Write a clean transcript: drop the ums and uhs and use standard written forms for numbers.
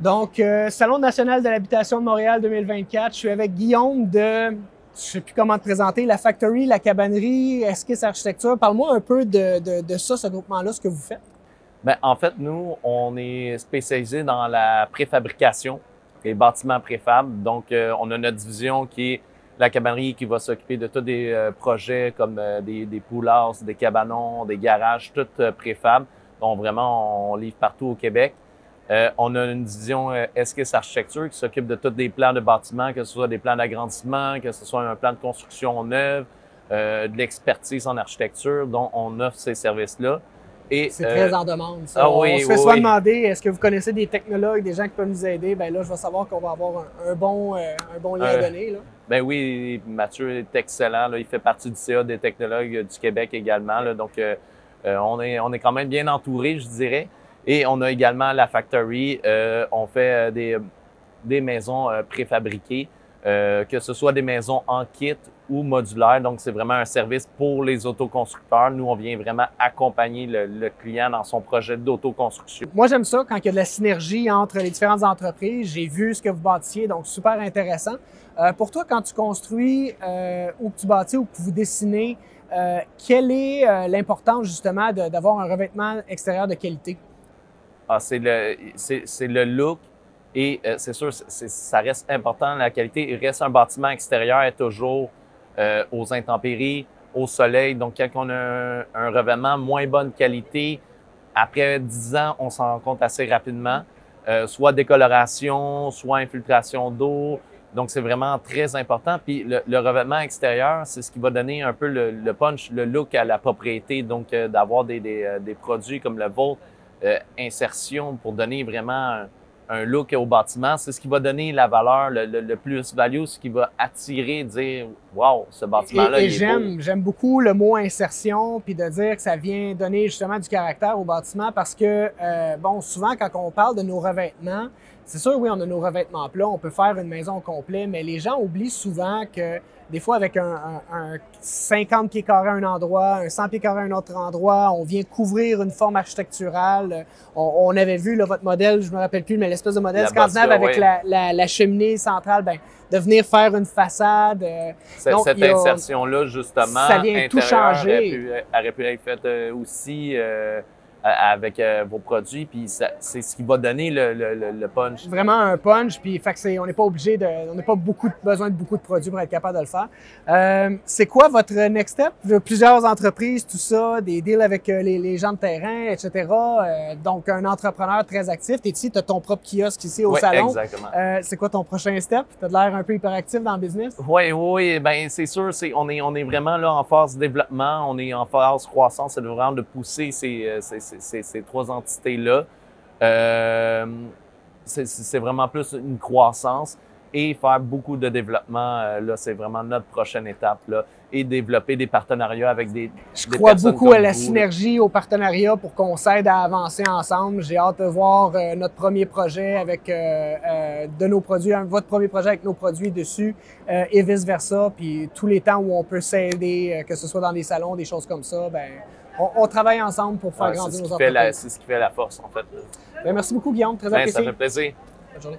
Donc, Salon national de l'habitation de Montréal 2024. Je suis avec Guillaume de, je sais plus comment te présenter, la Factory, la cabanerie, Esquisse Architecture. Parle-moi un peu de ça, ce groupement-là, ce que vous faites. Bien, en fait, nous, on est spécialisé dans la préfabrication, les bâtiments préfab. Donc, on a notre division qui est la cabanerie qui va s'occuper de tous des projets comme des pool house, des cabanons, des garages, tout préfab. Donc, vraiment, on livre partout au Québec. On a une division Esquisse Architecture qui s'occupe de tous des plans de bâtiments, que ce soit des plans d'agrandissement, que ce soit un plan de construction neuve, de l'expertise en architecture. Donc, on offre ces services-là. C'est très en demande, ça. Ah oui, on se fait souvent demander, est-ce que vous connaissez des technologues, des gens qui peuvent nous aider? Bien là, je vais savoir qu'on va avoir un bon lien à donner. Là. Ben oui, Mathieu est excellent. Là. Il fait partie du CA des technologues du Québec également. Là. Donc, on est quand même bien entouré, je dirais. Et on a également la Factory. On fait des maisons préfabriquées, que ce soit des maisons en kit ou modulaires. Donc, c'est vraiment un service pour les autoconstructeurs. Nous, on vient vraiment accompagner le client dans son projet d'autoconstruction. Moi, j'aime ça quand il y a de la synergie entre les différentes entreprises. J'ai vu ce que vous bâtissiez, donc super intéressant. Pour toi, quand tu construis ou que tu bâtis ou que vous dessinez, quelle est l'importance justement d'avoir un revêtement extérieur de qualité? Ah, c'est le look et c'est sûr, ça reste important, la qualité. Il reste un bâtiment extérieur est toujours aux intempéries, au soleil. Donc, quand on a un revêtement moins bonne qualité, après 10 ans, on s'en rend compte assez rapidement. Soit décoloration, soit infiltration d'eau. Donc, c'est vraiment très important. Puis, le revêtement extérieur, c'est ce qui va donner un peu le punch, le look à la propriété. Donc, d'avoir des produits comme le vôtre, insertion pour donner vraiment un look au bâtiment. C'est ce qui va donner la valeur, le plus-value, ce qui va attirer, dire « Wow, ce bâtiment-là, il est beau ». J'aime beaucoup le mot insertion, puis de dire que ça vient donner justement du caractère au bâtiment parce que, bon, souvent quand on parle de nos revêtements, c'est sûr, oui, on a nos revêtements plats, on peut faire une maison au complet, mais les gens oublient souvent que des fois, avec un 50 pieds carrés à un endroit, un 100 pieds carrés à un autre endroit, on vient couvrir une forme architecturale. On avait vu là, votre modèle, je me rappelle plus, mais l'espèce de modèle scandinave avec la cheminée centrale, ben, de venir faire une façade. Donc, cette insertion-là, justement, ça vient tout changer. Aurait pu être faite aussi avec vos produits, puis c'est ce qui va donner le punch. Vraiment un punch, puis fait on n'est pas obligé on n'a pas besoin de beaucoup de produits pour être capable de le faire. C'est quoi votre next step? Plusieurs entreprises, tout ça, des deals avec les gens de terrain, etc. Donc, un entrepreneur très actif. T'es ici, tu as ton propre kiosque ici au salon. Exactement. C'est quoi ton prochain step? Tu as l'air un peu hyperactif dans le business? Oui, ben c'est sûr, on est vraiment là en phase développement, on est en phase croissance, c'est vraiment de pousser ces trois entités-là. C'est vraiment plus une croissance et faire beaucoup de développement. Là, c'est vraiment notre prochaine étape. Là, et développer des partenariats avec des Je crois beaucoup à la synergie, au partenariat pour qu'on s'aide à avancer ensemble. J'ai hâte de voir notre premier projet avec de nos produits, votre premier projet avec nos produits dessus et vice-versa. Puis tous les temps où on peut s'aider, que ce soit dans des salons, des choses comme ça, ben on travaille ensemble pour faire grandir nos entreprises. C'est ce qui fait la force, en fait. Ben, merci beaucoup, Guillaume. Très apprécié. Ça fait plaisir. Bonne journée.